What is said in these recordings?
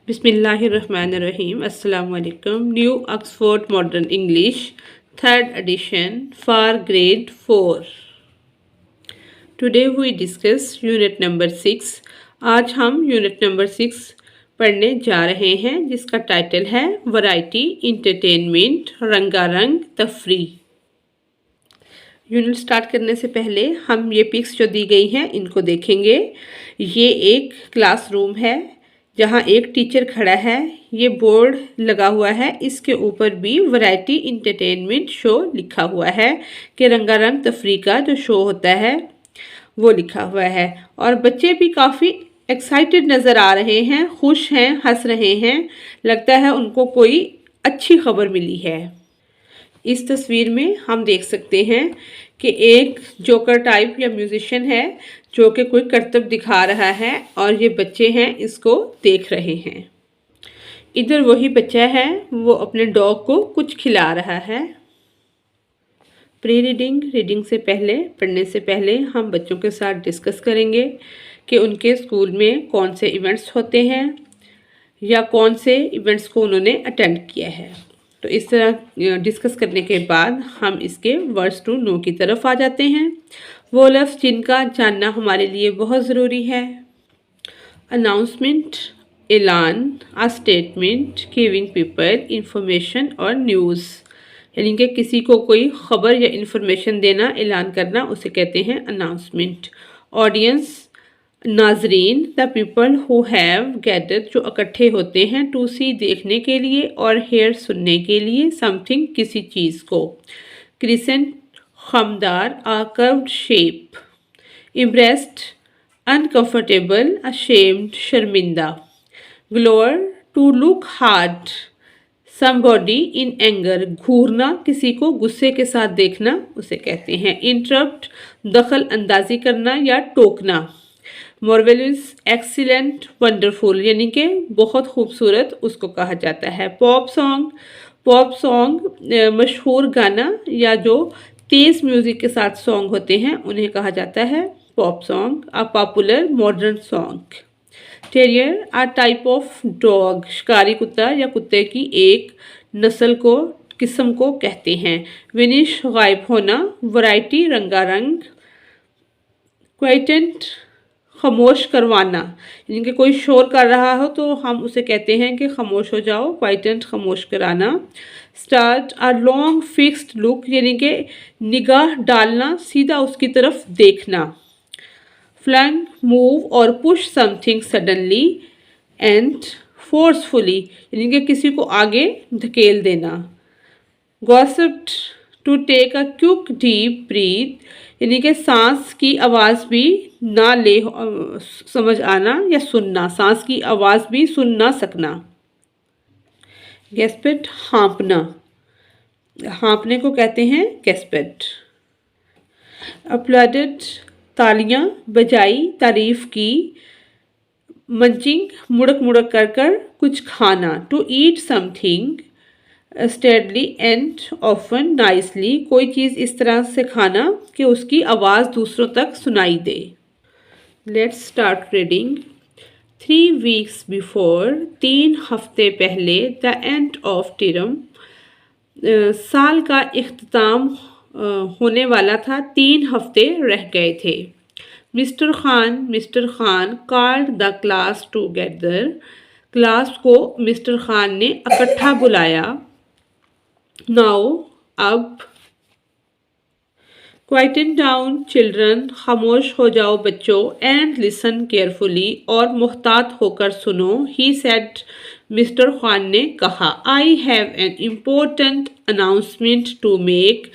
Bismillahirrahmanirrahim. Assalamu alaikum. New Oxford Modern English, 3rd edition for grade 4. Today we discuss unit number 6. आज हम unit number 6 पढ़ने जा रहे हैं जिसका टाइटल है वैरायटी इंटरटेनमेंट रंगारंग तफरी। यूनिट स्टार्ट करने से पहले हम ये पिक्स जो दी गई हैं इनको देखेंगे। ये एक क्लासरूम है जहाँ एक टीचर खड़ा है। ये बोर्ड लगा हुआ है, इसके ऊपर भी वैरायटी इंटरटेनमेंट शो लिखा हुआ है कि रंगारंग तफरी का जो शो होता है वो लिखा हुआ है। और बच्चे भी काफ़ी एक्साइटेड नज़र आ रहे हैं, खुश हैं, हंस रहे हैं। लगता है उनको कोई अच्छी खबर मिली है। इस तस्वीर में हम देख सकते हैं कि एक जोकर टाइप या म्यूजिशियन है जो कि कोई करतब दिखा रहा है और ये बच्चे हैं इसको देख रहे हैं। इधर वही बच्चा है, वो अपने डॉग को कुछ खिला रहा है। प्री रीडिंग से पहले, पढ़ने से पहले हम बच्चों के साथ डिस्कस करेंगे कि उनके स्कूल में कौन से इवेंट्स होते हैं या कौन से इवेंट्स को उन्होंने अटेंड किया है। तो इस तरह डिस्कस करने के बाद हम इसके वर्ड्स टू नो की तरफ आ जाते हैं। वो लफ्ज़ जिनका जानना हमारे लिए बहुत ज़रूरी है। अनाउंसमेंट, ऐलान, a statement, giving people information और न्यूज़, यानी कि किसी को कोई ख़बर या इंफॉर्मेशन देना, ऐलान करना, उसे कहते हैं अनाउंसमेंट। ऑडियंस, नाजरीन, the people who have gathered, जो इकट्ठे होते हैं, टू सी, देखने के लिए, और हेयर, सुनने के लिए, समथिंग, किसी चीज़ को। क्रिसेंट, खमदार, a curved shape. Impressed, uncomfortable, ashamed, शर्मिंदा। Glower, to look hard. Somebody in anger, घूरना, किसी को गुस्से के साथ देखना, उसे कहते हैं। इंटरप्ट, दखल अंदाजी करना या टोकना। मार्वेलस, एक्सीलेंट, वंडरफुल, यानी कि बहुत खूबसूरत, उसको कहा जाता है। पॉप सॉन्ग मशहूर गाना या जो तेज़ म्यूज़िक के साथ सॉन्ग होते हैं उन्हें कहा जाता है pop song. A popular modern song. Terrier, a type of dog, शिकारी कुत्ता या कुत्ते की एक नस्ल को, किस्म को कहते हैं। विनिश, गायब होना। वैरायटी, रंगारंग। क्वाइटेंट, खामोश करवाना, यानी कि कोई शोर कर रहा हो तो हम उसे कहते हैं कि खामोश हो जाओ, क्वाइटेंट, खामोश कराना। Start, a long fixed look, यानी कि निगाह डालना, सीधा उसकी तरफ देखना। फ्लैंक, मूव और push something suddenly and forcefully, यानी कि किसी को आगे धकेल देना। Gossiped, to take a quick deep breath, यानी कि सांस की आवाज़ भी ना ले समझ आना या सुनना, सांस की आवाज़ भी सुन ना सकना। गैस्पेट, हाँपना, हाँपने को कहते हैं गैस्पेट। अपलॉडेड, तालियां बजाई, तारीफ की। मंचिंग, मुड़क मुड़क कर कुछ खाना। To eat something steadily and often nicely, कोई चीज़ इस तरह से खाना कि उसकी आवाज़ दूसरों तक सुनाई दे। Let's start reading. 3 weeks before, 3 हफ्ते पहले। द एंड ऑफ टर्म, साल का इख्तिताम होने वाला था, 3 हफ्ते रह गए थे। Mister Khan called the class together, class को मिस्टर खान ने इकट्ठा बुलाया। नाउ, अब। क्वाइटन डाउन चिल्ड्रन, खामोश हो जाओ बच्चों। एंड लिसन केयरफुली, और मुहतात होकर सुनो। ही सेड, मिस्टर खान ने कहा। I have an important announcement to make,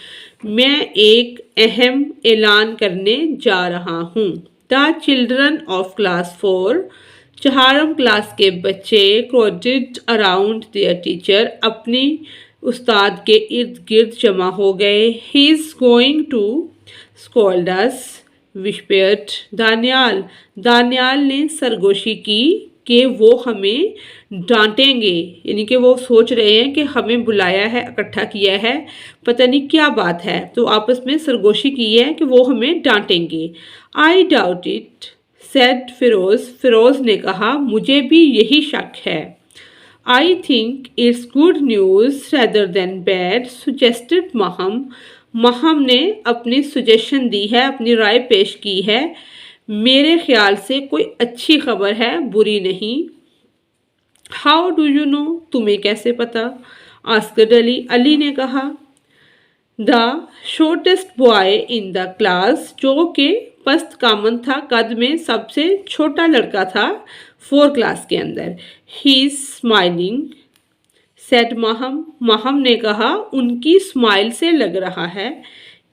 मैं एक अहम ऐलान करने जा रहा हूँ। द चिल्ड्रन ऑफ क्लास 4, 4वीं क्लास के बच्चे, क्राउडेड अराउंड देयर टीचर, अपनी उस्ताद के इर्द गिर्द जमा हो गए। He is going to scold us, whispered Daniyal ने सरगोशी की कि वो हमें डांटेंगे, यानी कि वो सोच रहे हैं कि हमें बुलाया है, इकट्ठा किया है, पता नहीं क्या बात है, तो आपस में सरगोशी की है कि वो हमें डांटेंगे। I doubt it, said Firoz ने कहा, मुझे भी यही शक है। I think it's good news rather than bad, suggested Maham. Maham ने अपनी सजेशन दी है, अपनी राय पेश की है। मेरे ख्याल से कोई अच्छी खबर है, बुरी नहीं। हाउ डू यू नो, तुम्हें कैसे पता? आस्क्ड अली, अली ने कहा। The shortest boy in the class, जो कि पस्त कामन था, कद में सबसे छोटा लड़का था 4 क्लास के अंदर। He is smiling, said Maham. Maham ने कहा, उनकी स्माइल से लग रहा है।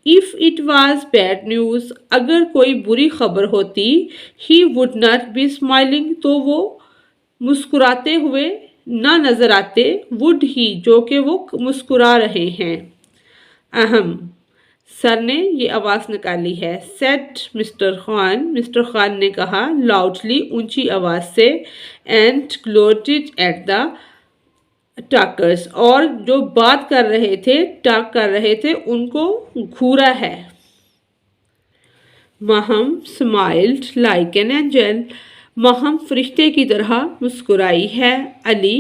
If it was bad news, अगर कोई बुरी खबर होती, he would not be smiling, तो वो मुस्कुराते हुए ना नजर आते। वुड ही, जो कि वो मुस्कुरा रहे हैं। अहम, सर ने ये आवाज़ निकाली है। Set mister Khan, mister Khan ने कहा लाउडली, ऊंची आवाज़ से। And gloated at the talkers, और जो बात कर रहे थे, टॉक कर रहे थे, उनको घूरा है। Maham smiled like an angel, Maham फरिश्ते की तरह मुस्कुराई है। Ali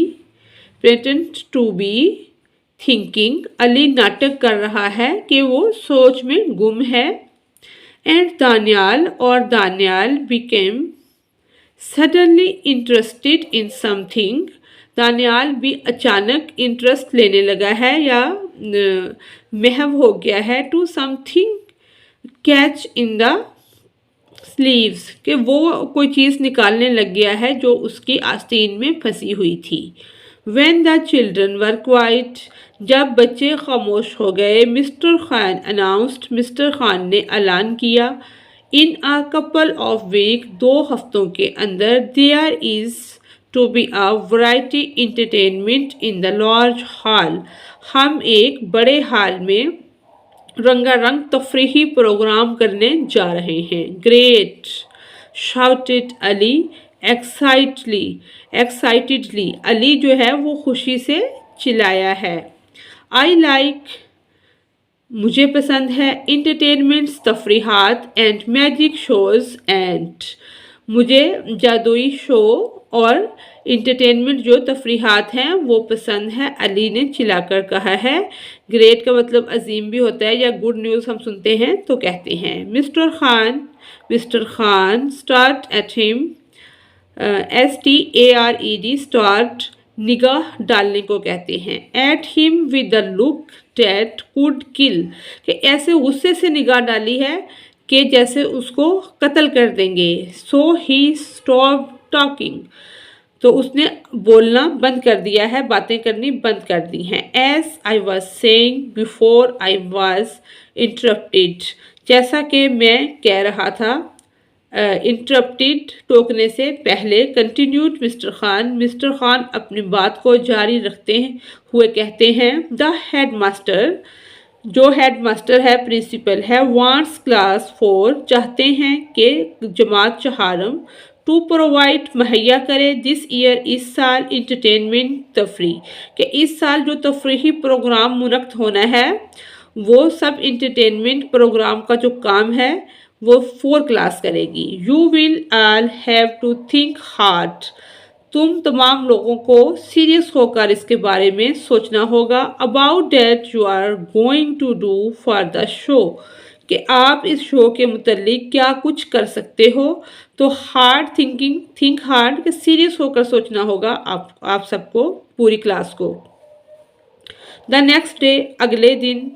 pretend to be thinking, Ali नाटक कर रहा है कि वो सोच में गुम है। एंड दानियाल, और Daniyal became suddenly interested in something, Daniyal भी अचानक इंटरेस्ट लेने लगा है या महव हो गया है। To something catch in the sleeves, कि वो कोई चीज़ निकालने लग गया है जो उसकी आस्तीन में फंसी हुई थी। When the children were quiet, जब बच्चे खामोश हो गए, mister Khan announced, mister Khan ने ऐलान किया। In a couple of week, 2 हफ्तों के अंदर, there is to be a variety entertainment in the large hall, हम एक बड़े हॉल में रंगारंग तफरीही प्रोग्राम करने जा रहे हैं। Great, shouted Ali excitedly, Ali जो है वो खुशी से चिल्लाया है। आई लाइक, मुझे पसंद है। इंटरटेनमेंट्स, तफरीहात। एंड मैजिक शोज़, एंड मुझे जादुई शो और इंटरटेनमेंट जो तफरीहात हैं वो पसंद है, अली ने चिल्लाकर कहा है। ग्रेट का मतलब अजीम भी होता है, या गुड न्यूज़ हम सुनते हैं तो कहते हैं। Mister Khan start at him, STARED, start निगाह डालने को कहते हैं। At him with the look that could kill, कि ऐसे गुस्से से निगाह डाली है कि जैसे उसको कत्ल कर देंगे। सो ही स्टॉप टॉकिंग, तो उसने बोलना बंद कर दिया है, बातें करनी बंद कर दी हैं। As I was saying before I was interrupted, जैसा कि मैं कह रहा था इंटरप्टेड, टोकने से पहले। कंटिन्यूड मिस्टर खान अपनी बात को जारी रखते हुए कहते हैं। द हेड मास्टर, जो हेड मास्टर है, प्रिंसिपल है, वांट्स क्लास 4, चाहते हैं कि जमात चहारम, टू प्रोवाइड, मुहैया करे, दिस ईयर, इस साल, इंटरटेनमेंट, तफरी, कि इस साल जो तफरीही प्रोग्राम मुनक्किद होना है वो सब इंटरटेनमेंट प्रोग्राम का जो काम है वो 4 क्लास करेगी। You will all have to think hard, तुम तमाम लोगों को सीरियस होकर इसके बारे में सोचना होगा। About that you are going to do for the show, कि आप इस शो के मुतल्लिक क्या कुछ कर सकते हो। तो हार्ड थिंक हार्ड, कि सीरियस होकर सोचना होगा आप सबको, पूरी क्लास को। द नेक्स्ट डे, अगले दिन,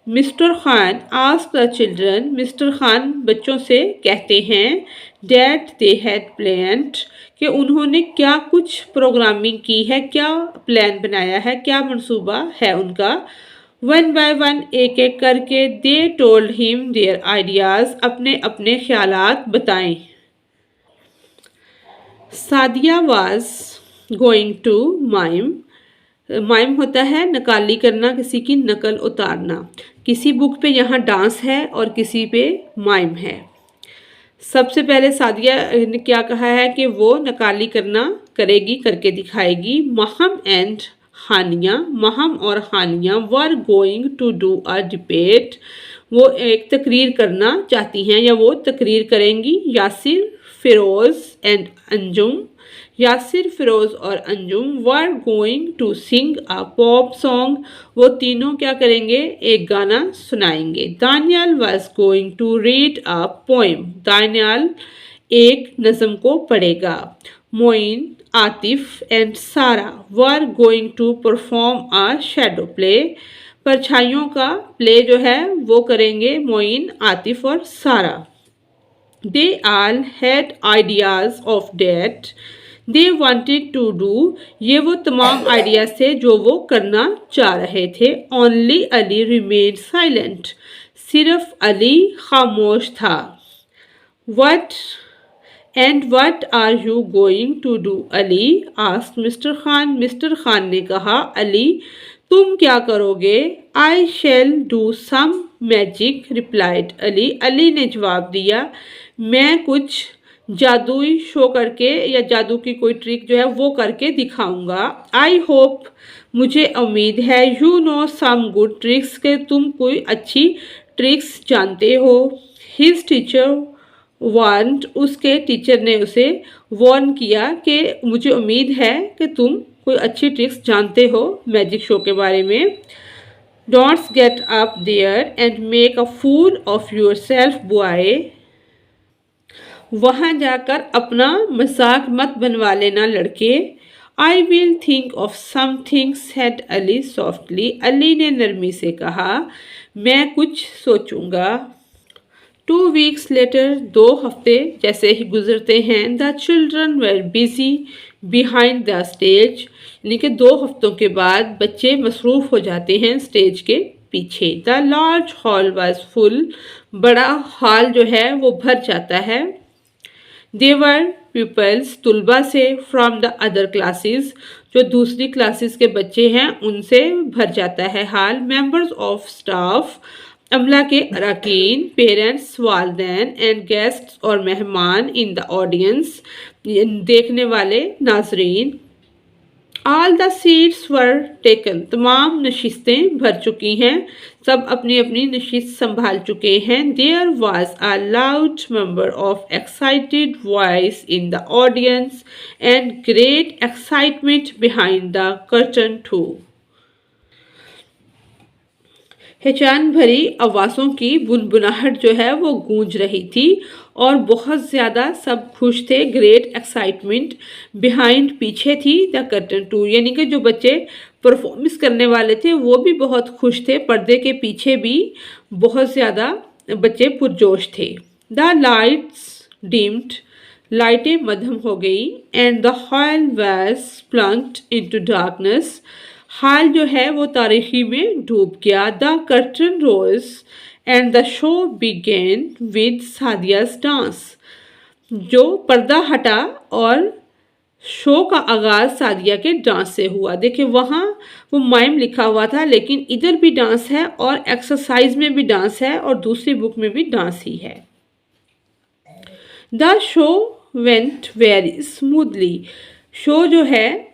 mister Khan asked the children, mister Khan बच्चों से कहते हैं। डैट दे हैड प्लान्ड, कि उन्होंने क्या कुछ प्रोग्रामिंग की है, क्या प्लान बनाया है, क्या मंसूबा है उनका। वन बाय वन, एक एक करके, they told him their ideas, अपने अपने ख्यालात बताएं। Sadia was going to mime, mime होता है नकाली करना, किसी की नकल उतारना। किसी बुक पे यहाँ डांस है और किसी पे माइम है। सबसे पहले सादिया ने क्या कहा है कि वो नकाली करना करेगी, करके दिखाएगी। महम एंड हानिया, महम और Haniya were going to do a debate, वो एक तकरीर करना चाहती हैं या वो तकरीर करेंगी। यासिर, फिरोज़ एंड अंजुम, यासिर, फिरोज और Anjum were going to sing a pop song, वो तीनों क्या करेंगे, एक गाना सुनाएंगे। Daniyal was going to read a poem, Daniyal एक नज़म को पढ़ेगा। Moin, Atif and Sara were going to perform a shadow play, परछाइयों का प्ले जो है वो करेंगे मोइन, आतिफ और सारा। दे all had ideas of that they wanted to do, ये वो तमाम आइडियाज थे जो वो करना चाह रहे थे। ओनली अली remained silent, सिर्फ अली खामोश था। What and what are you going to do, Ali asked Mr. Khan, Mr. Khan ने कहा, अली तुम क्या करोगे? I shall do some magic, replied Ali, Ali ने जवाब दिया, मैं कुछ जादुई शो करके या जादू की कोई ट्रिक जो है वो करके दिखाऊंगा। आई होप, मुझे उम्मीद है, you know some good tricks, के तुम कोई अच्छी ट्रिक्स जानते हो। हिज टीचर वार्न्ड, उसके टीचर ने उसे वार्न किया कि मुझे उम्मीद है कि तुम कोई अच्छी ट्रिक्स जानते हो मैजिक शो के बारे में। Don't get up there and make a fool of yourself boy, वहां जाकर अपना मजाक मत बनवा लेना लड़के। I will think of something, said Ali softly, Ali ने नरमी से कहा, मैं कुछ सोचूंगा। 2 weeks लेटर, 2 हफ्ते जैसे ही गुजरते हैं, the children were busy behind the stage, यानी कि 2 हफ्तों के बाद बच्चे मसरूफ हो जाते हैं स्टेज के पीछे। The large hall was full, बड़ा हॉल जो है वो भर जाता है। देवर पीपल्स, तुलबा से, फ्रॉम द अदर क्लासेस, जो दूसरी क्लासेस के बच्चे हैं उनसे भर जाता है हाल। मेंबर्स ऑफ स्टाफ, अमला के अरकान, पेरेंट्स, वालदैन एंड गेस्ट्स और मेहमान, इन द ऑडियंस, देखने वाले नाजरीन। All the seats were taken, तमाम नशिस्तें भर चुकी हैं, सब अपनी अपनी नशिस्त संभाल चुके हैं। There was a loud member of excited voice in the audience and great excitement behind the curtain too, हिचान भरी आवाज़ों की बुनबुनाहट जो है वो गूंज रही थी और बहुत ज़्यादा सब खुश थे। ग्रेट एक्साइटमेंट बिहाइंड, पीछे थी, द कर्टन टू, यानी कि जो बच्चे परफॉर्मेंस करने वाले थे वो भी बहुत खुश थे, पर्दे के पीछे भी बहुत ज़्यादा बच्चे पुरजोश थे। द लाइट्स डिम्ड, लाइटें मध्यम हो गई। And the hall was plunged into darkness, hall जो है वो तारीखी में डूब गया। The curtain rose and the show began with Sadia's dance, जो पर्दा हटा और शो का आगाज सादिया के डांस से हुआ। देखिए वहाँ वो माइम लिखा हुआ था लेकिन इधर भी डांस है और एक्सरसाइज में भी डांस है और दूसरी बुक में भी डांस ही है। The show went very smoothly, show जो है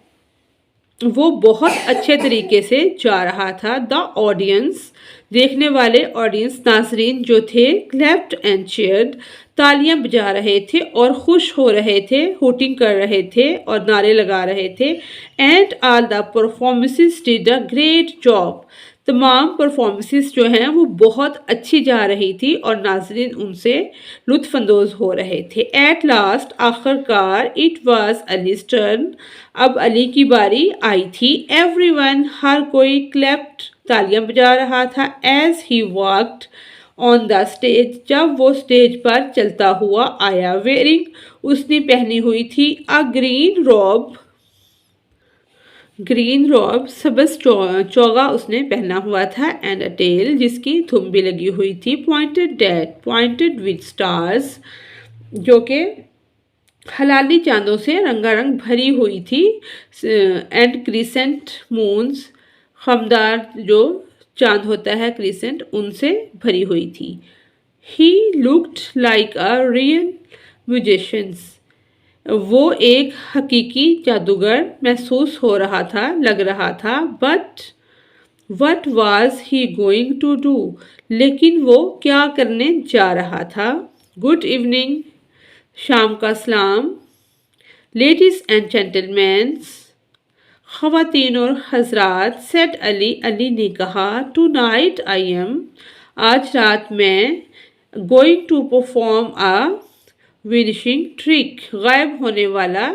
वो बहुत अच्छे तरीके से जा रहा था। द ऑडियंस, देखने वाले ऑडियंस, नाजरीन जो थे, क्लैप्ड एंड चीयर्ड, तालियां बजा रहे थे और खुश हो रहे थे, हुटिंग कर रहे थे और नारे लगा रहे थे। And all the performances did a great job, तमाम परफॉर्मेंसेस जो हैं वो बहुत अच्छी जा रही थी और नाजरीन उनसे लुत्फानंदोज हो रहे थे। एट लास्ट, आखिरकार, इट वाज अलीज टर्न, अब अली की बारी आई थी। एवरीवन, हर कोई, क्लैप्ड, तालियां बजा रहा था। As he walked on the stage, जब वो स्टेज पर चलता हुआ आया। वेयरिंग, उसने पहनी हुई थी अ ग्रीन रॉब, ग्रीन रॉब, सबस चौगा उसने पहना हुआ था। एंड अ टेल, जिसकी धुम भी लगी हुई थी। Pointed that, pointed with stars, जो कि हलाली चांदों से रंगारंग भरी हुई थी। एंड क्रिसेंट मून्स, खमदार जो चांद होता है क्रिसेंट, उनसे भरी हुई थी। He looked like a real musicians, वो एक हकीकी जादूगर महसूस हो रहा था, लग रहा था। But what was he going to do, लेकिन वो क्या करने जा रहा था। गुड इवनिंग, शाम का सलाम। लेडीज एंड जेंटलमैन, ख़वातीन और हजरात, सेड अली, अली ने कहा, टू नाइट आई एम, आज रात मैं, going to perform a vanishing trick, गायब होने वाला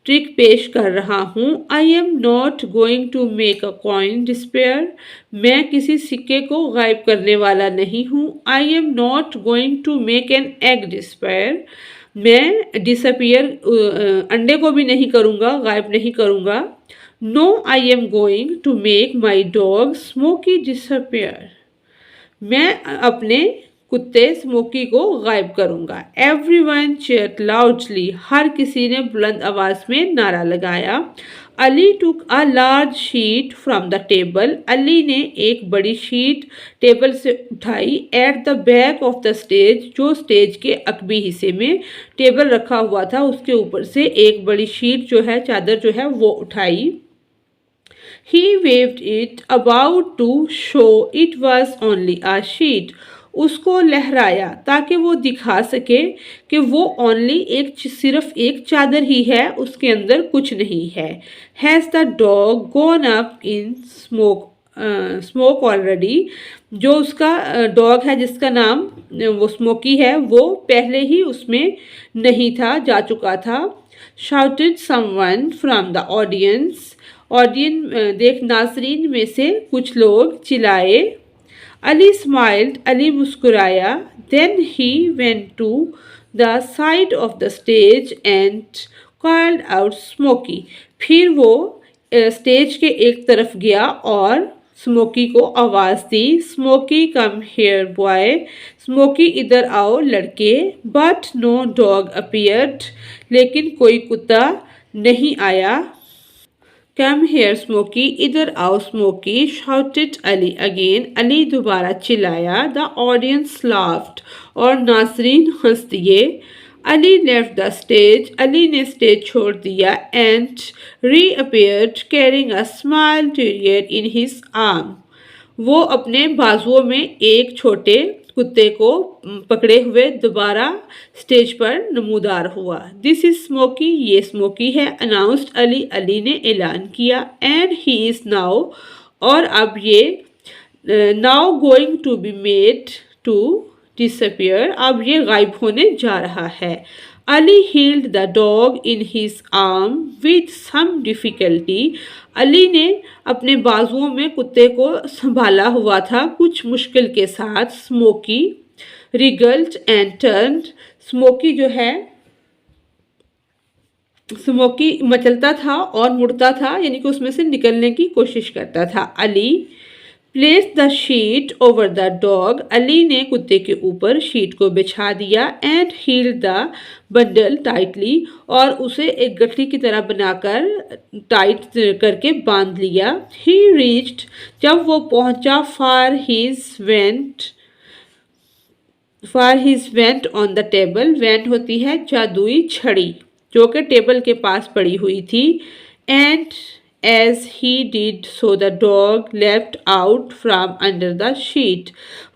ट्रिक पेश कर रहा हूँ। I am not going to make a coin disappear, मैं किसी सिक्के को गायब करने वाला नहीं हूँ। I am not going to make an egg disappear, मैं डिसअपियर अंडे को भी नहीं करूँगा, गायब नहीं करूँगा। No I am going to make my dog Smoky disappear, मैं अपने कुत्ते स्मोकी को गायब करूंगा। एवरीवन चीयर्ड लाउडली, हर किसी ने बुलंद आवाज में नारा लगाया। Ali took a large sheet from the table, Ali ने एक बड़ी शीट टेबल से उठाई। At the back of the stage, जो स्टेज के अकबी हिस्से में टेबल रखा हुआ था उसके ऊपर से एक बड़ी शीट जो है, चादर जो है वो उठाई। He waved it about to show it was only a sheet. उसको लहराया ताकि वो दिखा सके कि वो ओनली सिर्फ एक चादर ही है, उसके अंदर कुछ नहीं है। Has the dog gone up in smoke already? जो उसका डॉग है जिसका नाम वो स्मोकी है, वो पहले ही उसमें नहीं था, जा चुका था। Shouted someone from the audience. देख नाजरीन में से कुछ लोग चिल्लाए। अली स्माइल्ड, अली मुस्कुराया। Then he went to the side of the stage and called out Smoky, फिर वो स्टेज के एक तरफ गया और स्मोकी को आवाज़ दी। Smoky come here boy, Smoky इधर आओ लड़के। बट नो डॉग अपीयर्ड, लेकिन कोई कुत्ता नहीं आया। कम हेयर स्मोकी, इधर आओ Smoky, shouted Ali again, Ali दोबारा चिल्लाया। द ऑडियंस लाफ्ड, और नाजरीन हंस दिए। Ali left the stage, Ali ने स्टेज छोड़ दिया। And reappeared carrying a small terrier in his arm, वो अपने बाजुओं में एक छोटे कुत्ते को पकड़े हुए दोबारा स्टेज पर नमूदार हुआ। दिस इज स्मोकी, ये स्मोकी है। अनाउंस्ड अली, अली ने ऐलान किया। एंड ही इज नाउ, और अब ये now going to be made to disappear, अब ये गायब होने जा रहा है। Ali held the dog in his arm with some difficulty, Ali ने अपने बाजुओं में कुत्ते को संभाला हुआ था कुछ मुश्किल के साथ। स्मोकी रिगल्ड एंड टर्न्ड, स्मोकी जो है, स्मोकी मचलता था और मुड़ता था, यानी कि उसमें से निकलने की कोशिश करता था। Ali place the sheet over the dog, Ali ने कुत्ते के ऊपर शीट को बिछा दिया। And held the bundle tightly, और उसे एक गठरी की तरह बनाकर टाइट करके बांध लिया। ही रीच्ड, जब वो पहुंचा, for his wand on the table, wand होती है जादुई छड़ी, जो कि टेबल के पास पड़ी हुई थी। And as he did so the dog left out from under the sheet,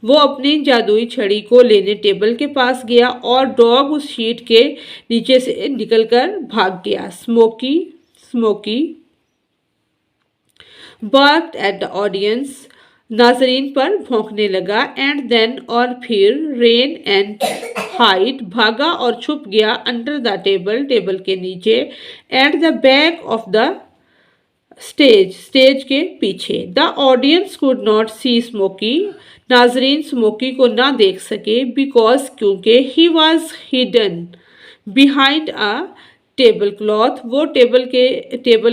वो अपनी जादुई छड़ी को लेने टेबल के पास गया और डॉग उस शीट के नीचे से निकलकर भाग गया। Smoky barked at the audience, नाजरीन पर भौंकने लगा। एंड देन, और फिर रेन एंड हाइड, भागा और छुप गया। अंडर द टेबल, टेबल के नीचे। At the back of the stage के पीछे। The audience could not see Smoky, नाजरीन स्मोकी को ना देख सके। बिकॉज, क्योंकि he was hidden behind a table cloth, वो टेबल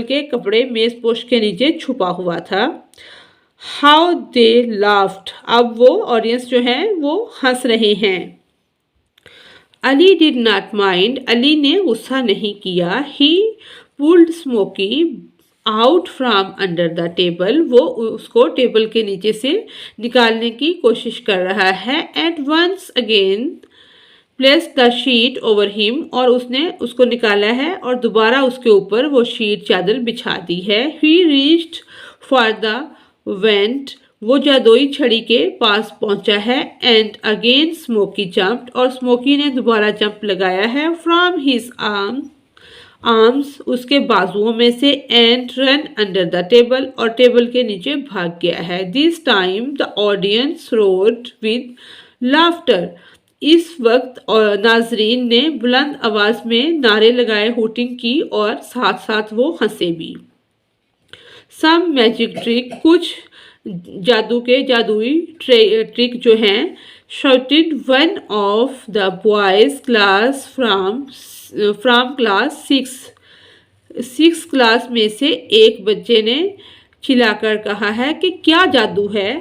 के कपड़े मेजपोश के नीचे छुपा हुआ था। हाउ दे लाफ्ड, अब वो ऑडियंस जो है वो हंस रहे हैं। Ali did not mind, Ali ने गुस्सा नहीं किया। ही pulled smoky out from under the table, वो उसको टेबल के नीचे से निकालने की कोशिश कर रहा है। At once again place the sheet over him, और उसने उसको निकाला है और दोबारा उसके ऊपर वो शीट चादर बिछा दी है। ही रीच्ड फॉर द वेंट, वो जादुई छड़ी के पास पहुंचा है। एंड अगेन स्मोकी जंप्ड, और स्मोकी ने दोबारा जंप लगाया है। फ्रॉम हिज आर्म, आर्म्स उसके बाजुओं में से and run under the table और टेबल के नीचे भाग गया है। This time the audience road with laughter. इस वक्त नाजरीन ने बुलंद आवाज में नारे लगाए, हुटिंग की और साथ साथ वो हंसे भी। सम मैजिक ट्रिक, कुछ जादू के जादुई ट्रिक जो हैं, shouted one of the boys class from class 6 class में से एक बच्चे ने चिल्लाकर कहा है कि क्या जादू है।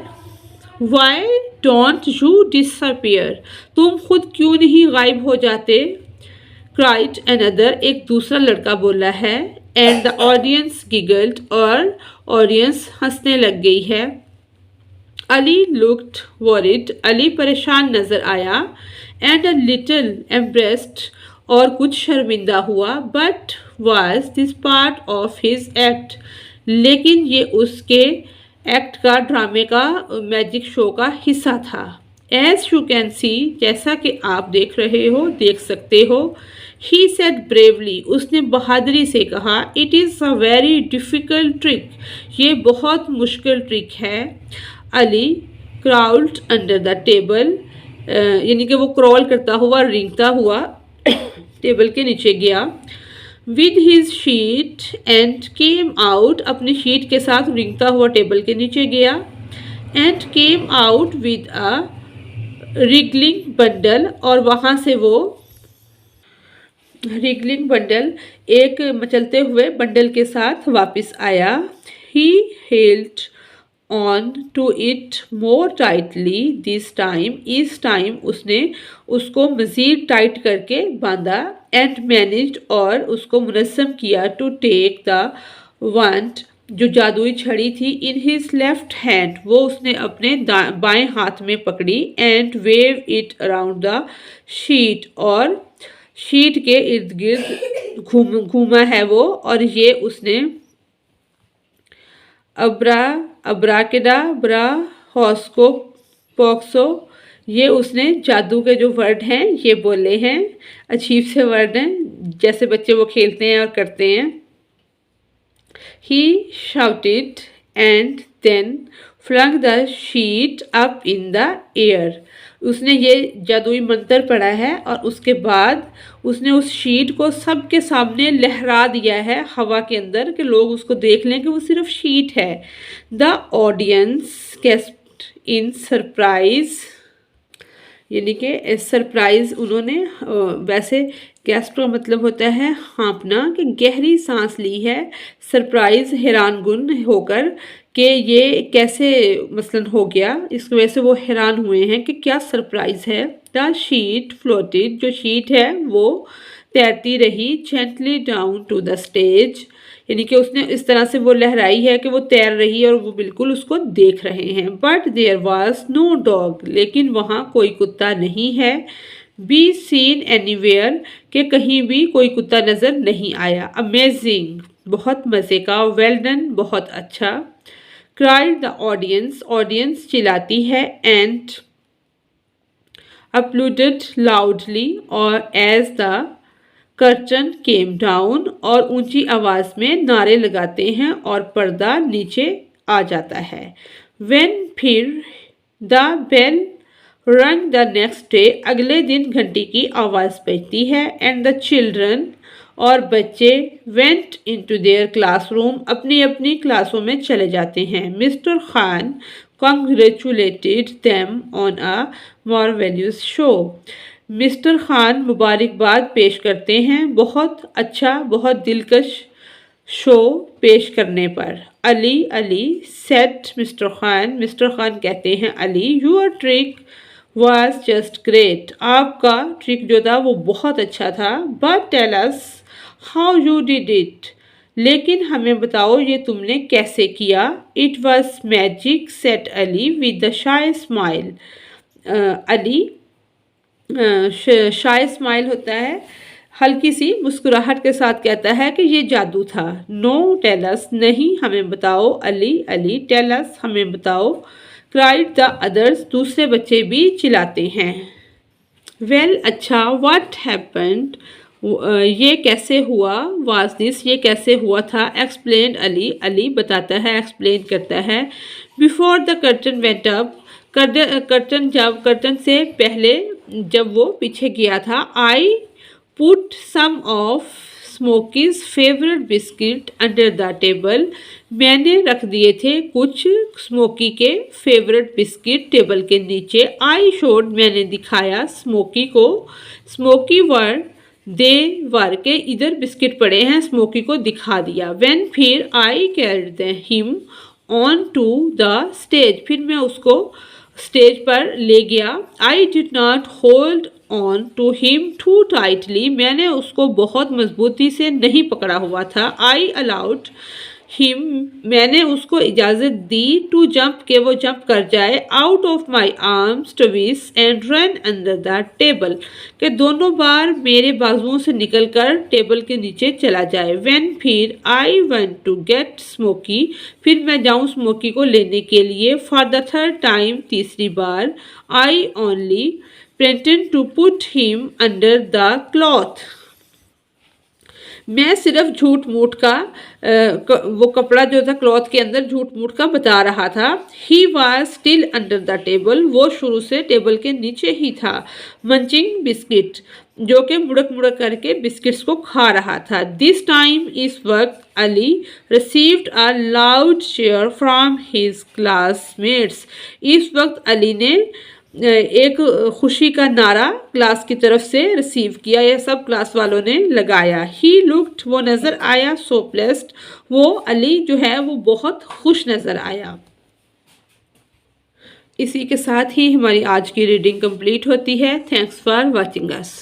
Why don't you disappear? तुम खुद क्यों नहीं गायब हो जाते? Cried another, एक दूसरा लड़का बोला है। And the audience giggled, और ऑडियंस हंसने लग गई है। अली looked worried, अली परेशान नजर आया। And a little embarrassed, और कुछ शर्मिंदा हुआ। But was this part of his act? लेकिन ये उसके एक्ट का, ड्रामे का, मैजिक शो का हिस्सा था। As you can see, जैसा कि आप देख सकते हो। He said bravely, उसने बहादुरी से कहा। It is a very difficult trick, ये बहुत मुश्किल ट्रिक है। Ali crawled under the table, यानी कि वो क्रॉल करता हुआ, रेंगता हुआ टेबल के नीचे गया। With his sheet and came out, अपनी शीट के साथ रेंगता हुआ टेबल के नीचे गया। And came out with a wriggling bundle, और वहाँ से वो wriggling bundle, एक मचलते हुए बंडल के साथ वापस आया। He held on to it more tightly this time, इस टाइम उसने उसको मज़ीद टाइट करके बांधा। And managed, और उसको मुनज़्ज़म किया। To take the wand, जो जादुई छड़ी थी, in his left hand, वो उसने अपने बाएं हाथ में पकड़ी। And wave it around the sheet, और शीट के इर्द गिर्द घूमा है वो। और ये उसने अब्राकेडाब्रा हॉस्को पॉक्सो, ये उसने जादू के जो वर्ड हैं ये बोले हैं। अजीब से वर्ड हैं, जैसे बच्चे वो खेलते हैं और करते हैं। He shouted and then flung the sheet up in the air. उसने ये जादुई मंत्र पढ़ा है और उसके बाद उसने उस शीट को सबके सामने लहरा दिया है हवा के अंदर, कि लोग उसको देख लें कि वो सिर्फ शीट है। The audience gasped in surprise, यानी कि सरप्राइज उन्होंने, वैसे गैस्प का मतलब होता है हाँपना, कि गहरी सांस ली है। सरप्राइज हैरानगुन होकर कि ये कैसे मसलन हो गया, इसकी वजह से वो हैरान हुए हैं कि क्या सरप्राइज है। द शीट फ्लोटेड, जो शीट है वो तैरती रही। Gently down to the stage, यानी कि उसने इस तरह से वो लहराई है कि वो तैर रही है और वो बिल्कुल उसको देख रहे हैं। But there was no dog, लेकिन वहाँ कोई कुत्ता नहीं है। बी सीन एनीवेयर, के कहीं भी कोई कुत्ता नज़र नहीं आया। अमेजिंग, बहुत मज़े का। वेल डन, बहुत अच्छा। क्राइड द ऑडियंस, ऑडियंस चिल्लाती है। एंड अपलूडेड लाउडली, और as the curtain came down, और ऊंची आवाज में नारे लगाते हैं और पर्दा नीचे आ जाता है। व्हेन, फिर, द बेल रंग द नेक्स्ट डे, अगले दिन घंटी की आवाज़ बजती है। एंड द चिल्ड्रन, और बच्चे, वेंट इनटू देयर क्लासरूम, अपनी अपनी क्लासों में चले जाते हैं। Mister Khan congratulated them on a marvellous show, mister Khan मुबारकबाद पेश करते हैं बहुत अच्छा, बहुत दिलकश शो पेश करने पर। Ali, Ali said mister Khan, mister Khan कहते हैं Ali, your trick was just great, आपका ट्रिक जो था वो बहुत अच्छा था। But tell us how you did it, लेकिन हमें बताओ ये तुमने कैसे किया। It was magic said Ali with the shy smile, Ali shy smile होता है हल्की सी मुस्कुराहट के साथ कहता है कि ये जादू था। नो टेलस, नहीं हमें बताओ। अली, अली टेलस, हमें बताओ। क्राइड द अदर्स, दूसरे बच्चे भी चिल्लाते हैं। वेल, अच्छा, व्हाट हैपेंड, ये कैसे हुआ, वाज दिस, ये कैसे हुआ था, एक्सप्लेन अली, अली बताता है, एक्सप्लेन करता है। Before the curtain went up, curtain से पहले जब वो पीछे गया था, I put some of Smoky's favourite biscuit under the table, मैंने रख दिए थे कुछ स्मोकी के फेवरेट बिस्किट टेबल के नीचे। आई शोड, मैंने दिखाया स्मोकी को, स्मोकी वर दे वर के इधर बिस्किट पड़े हैं, स्मोकी को दिखा दिया। व्हेन, फिर I carried him on to the stage, फिर मैं उसको स्टेज पर ले गया। I did not hold on to him too tightly, मैंने उसको बहुत मजबूती से नहीं पकड़ा हुआ था। आई अलाउड हिम, मैंने उसको इजाज़त दी टू जंप, के वो जंप कर जाए, out of my arms twice and run under the table, के दोनों बार मेरे बाजुओं से निकलकर टेबल के नीचे चला जाए। व्हेन, फिर I went to get Smoky, फिर मैं जाऊं स्मोकी को लेने के लिए। फॉर द थर्ड टाइम, तीसरी बार। I only pretended to put him under the cloth, मैं सिर्फ झूठ मूठ का वो कपड़ा जो था क्लॉथ के अंदर झूठ मूठ का बता रहा था। He was still under the table, वो शुरू से टेबल के नीचे ही था। मंचिंग बिस्किट, जो कि मुड़क मुड़क करके बिस्किट्स को खा रहा था। दिस टाइम, इस वक्त, Ali received a loud cheer from his classmates, इस वक्त अली ने एक खुशी का नारा क्लास की तरफ से रिसीव किया, यह सब क्लास वालों ने लगाया। ही लुक्ड, वो नज़र आया, सो प्लेस्ड, वो अली जो है वो बहुत खुश नज़र आया। इसी के साथ ही हमारी आज की रीडिंग कंप्लीट होती है। Thanks for watching us.